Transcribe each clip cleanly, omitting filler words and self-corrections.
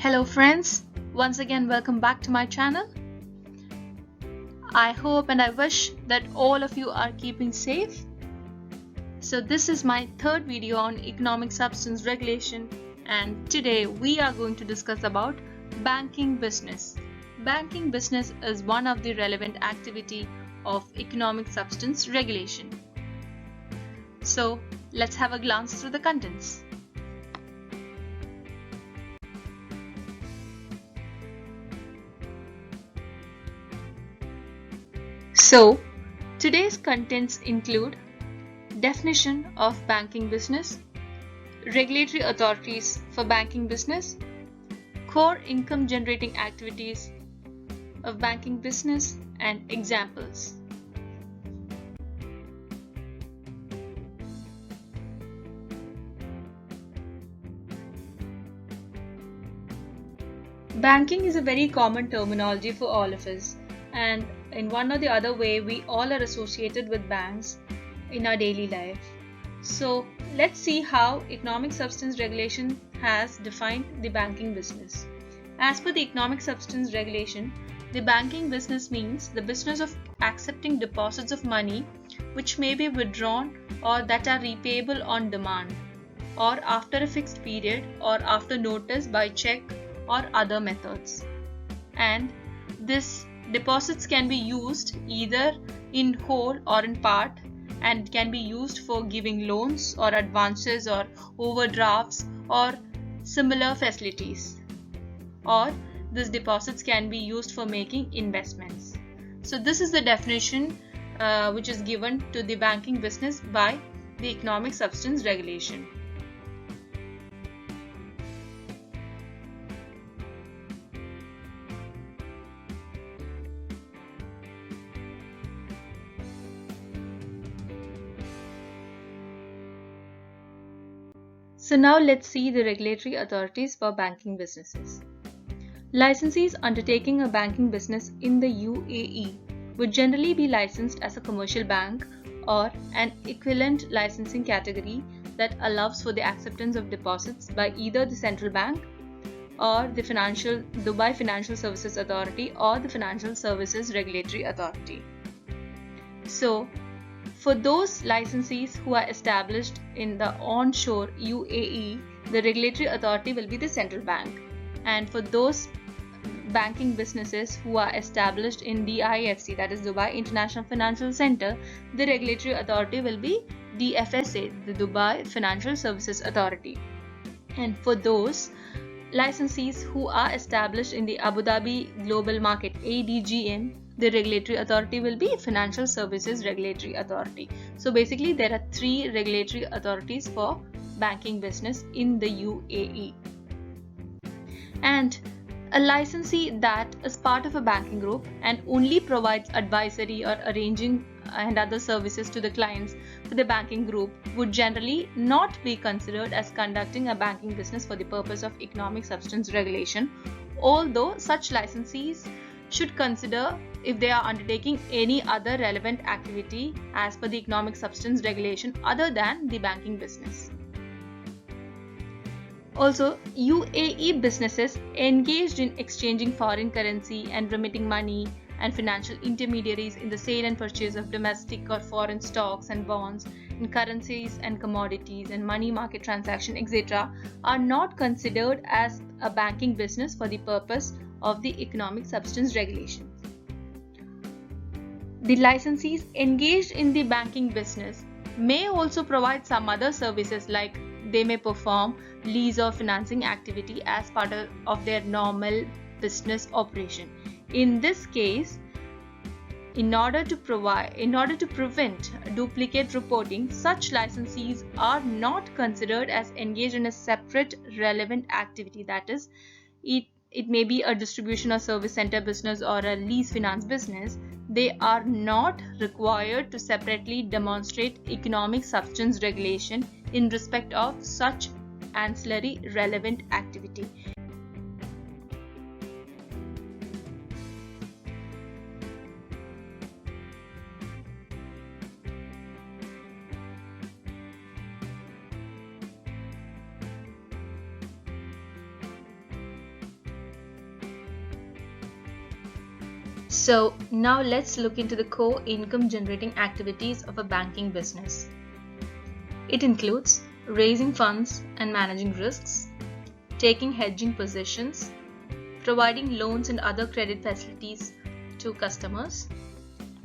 Hello friends, once again welcome back to my channel. I hope and I wish that all of you are keeping safe. So this is my third video on economic substance regulation, and today we are going to discuss about banking business. Banking business is one of the relevant activity of economic substance regulation. So let's have a glance through the contents. So, today's contents include definition of banking business, regulatory authorities for banking business, core income generating activities of banking business, and examples. Banking is a very common terminology for all of us, and in one or the other way we all are associated with banks in our daily life. So let's see how economic substance regulation has defined the banking business. As per the economic substance regulation, the banking business means the business of accepting deposits of money which may be withdrawn or that are repayable on demand, or after a fixed period, or after notice by check or other methods. And this deposits can be used either in whole or in part, and can be used for giving loans or advances or overdrafts or similar facilities, or these deposits can be used for making investments. So this is the definition which is given to the banking business by the economic substance regulation. So now let's see the regulatory authorities for banking businesses. Licensees undertaking a banking business in the UAE would generally be licensed as a commercial bank or an equivalent licensing category that allows for the acceptance of deposits by either the central bank or the Dubai Financial Services Authority or the Financial Services Regulatory Authority. So for those licensees who are established in the onshore UAE, the regulatory authority will be the central bank. And for those banking businesses who are established in DIFC, that is Dubai International Financial Center, the regulatory authority will be DFSA, the Dubai Financial Services Authority. And for those licensees who are established in the Abu Dhabi Global Market, ADGM, the regulatory authority will be Financial Services Regulatory Authority. So basically there are three regulatory authorities for banking business in the UAE. And a licensee that is part of a banking group and only provides advisory or arranging and other services to the clients for the banking group would generally not be considered as conducting a banking business for the purpose of economic substance regulation, although such licensees should consider if they are undertaking any other relevant activity as per the economic substance regulation other than the banking business. Also, UAE businesses engaged in exchanging foreign currency and remitting money and financial intermediaries in the sale and purchase of domestic or foreign stocks and bonds in currencies and commodities and money market transaction, etc., are not considered as a banking business for the purpose of the economic substance regulation. The licensees engaged in the banking business may also provide some other services, like they may perform lease or financing activity as part of their normal business operation. In this case, in order to prevent duplicate reporting, such licensees are not considered as engaged in a separate relevant activity. That is, it may be a distribution or service center business or a lease finance business. They are not required to separately demonstrate economic substance regulation in respect of such ancillary relevant activity. So now let's look into the core income generating activities of a banking business. It includes raising funds and managing risks, taking hedging positions, providing loans and other credit facilities to customers,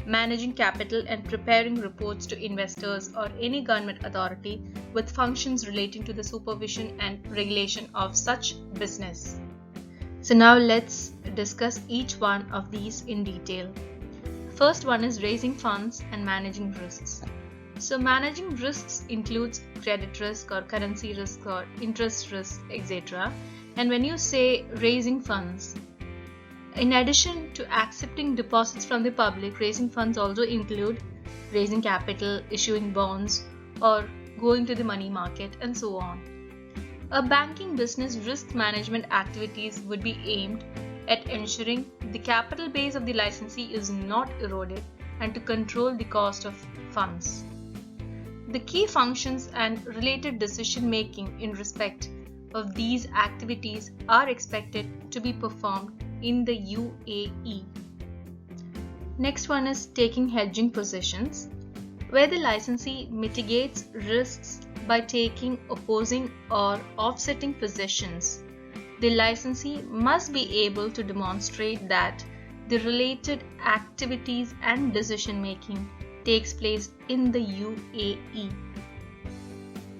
managing capital and preparing reports to investors or any government authority with functions relating to the supervision and regulation of such business. So now let's discuss each one of these in detail. First one is raising funds and managing risks. So managing risks includes credit risk or currency risk or interest risk, etc. And when you say raising funds, in addition to accepting deposits from the public, raising funds also include raising capital, issuing bonds, or going to the money market, and so on. A banking business risk management activities would be aimed at ensuring the capital base of the licensee is not eroded and to control the cost of funds. The key functions and related decision making in respect of these activities are expected to be performed in the UAE. Next one is taking hedging positions, where the licensee mitigates risks by taking opposing or offsetting positions. The licensee must be able to demonstrate that the related activities and decision making takes place in the UAE.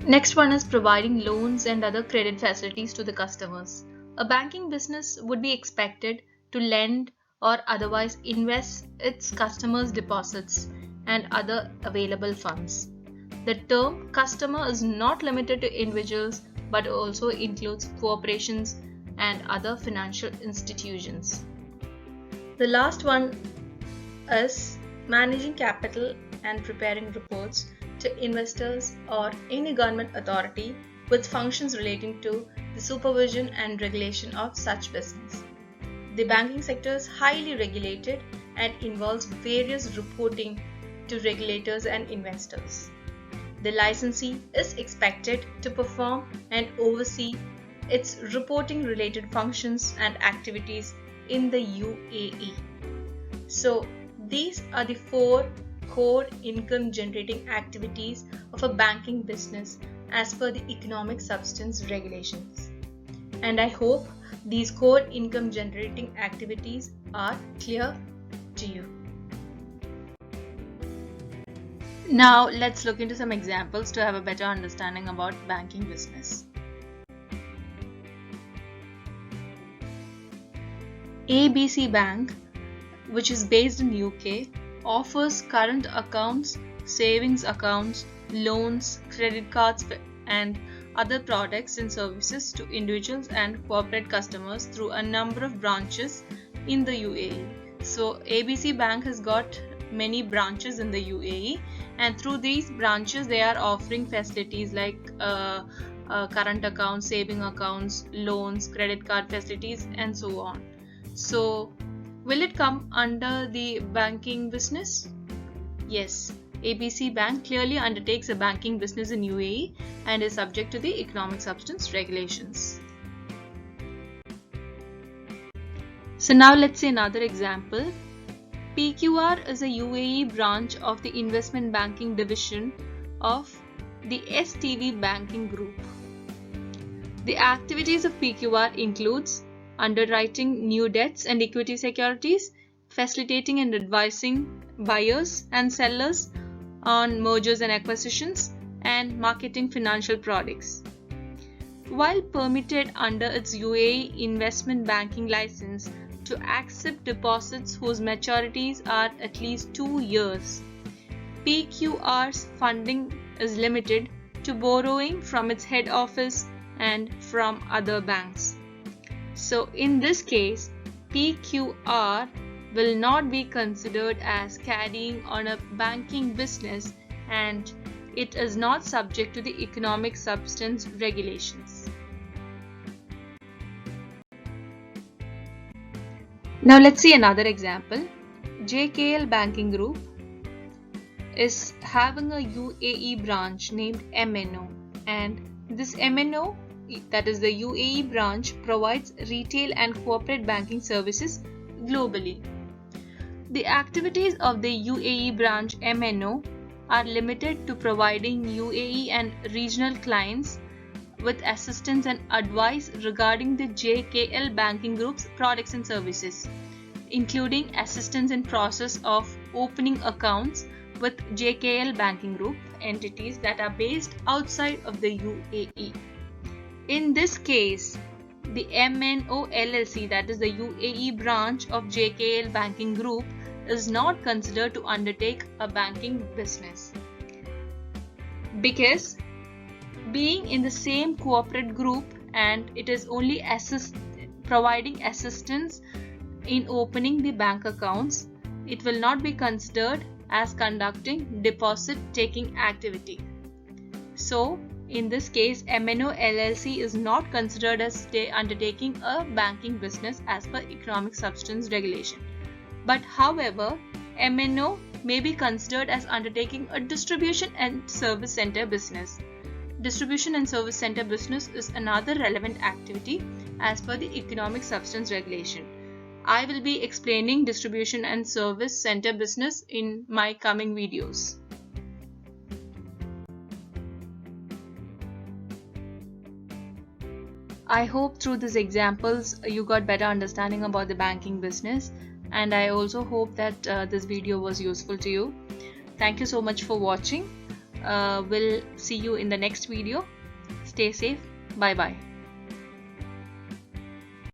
Next one is providing loans and other credit facilities to the customers. A banking business would be expected to lend or otherwise invest its customers' deposits and other available funds. The term customer is not limited to individuals but also includes corporations and other financial institutions. The last one is managing capital and preparing reports to investors or any government authority with functions relating to the supervision and regulation of such business. The banking sector is highly regulated and involves various reporting to regulators and investors. The licensee is expected to perform and oversee its reporting related functions and activities in the UAE. So these are the 4 core income generating activities of a banking business as per the economic substance regulations. And I hope these core income generating activities are clear to you. Now let's look into some examples to have a better understanding about banking business. ABC Bank, which is based in UK, offers current accounts, savings accounts, loans, credit cards, and other products and services to individuals and corporate customers through a number of branches in the UAE. So ABC Bank has got many branches in the UAE, and through these branches they are offering facilities like current accounts, saving accounts, loans, credit card facilities, and so on. So will it come under the banking business? Yes, ABC Bank clearly undertakes a banking business in UAE and is subject to the economic substance regulations. So now let's see another example. PQR is a UAE branch of the investment banking division of the STV Banking Group. The activities of PQR includes underwriting new debts and equity securities, facilitating and advising buyers and sellers on mergers and acquisitions, and marketing financial products. While permitted under its UAE investment banking license to accept deposits whose maturities are at least 2 years, PQR's funding is limited to borrowing from its head office and from other banks. So in this case, PQR will not be considered as carrying on a banking business and it is not subject to the economic substance regulations. Now let's see another example. JKL Banking Group is having a UAE branch named MNO, and this MNO, that is the UAE branch, provides retail and corporate banking services globally. The activities of the UAE branch MNO are limited to providing UAE and regional clients with assistance and advice regarding the JKL Banking Group's products and services, including assistance in process of opening accounts with JKL Banking Group entities that are based outside of the UAE. In this case, the MNO LLC, that is the UAE branch of JKL Banking Group, is not considered to undertake a banking business because being in the same corporate group and it is only providing assistance in opening the bank accounts, it will not be considered as conducting deposit taking activity. So in this case, MNO LLC is not considered as undertaking a banking business as per economic substance regulation. But however, MNO may be considered as undertaking a distribution and service center business. Distribution and service center business is another relevant activity as per the economic substance regulation. I will be explaining distribution and service center business in my coming videos. I hope through these examples you got better understanding about the banking business, and I also hope that this video was useful to you. Thank you so much for watching. We'll see you in the next video. Stay safe. Bye bye.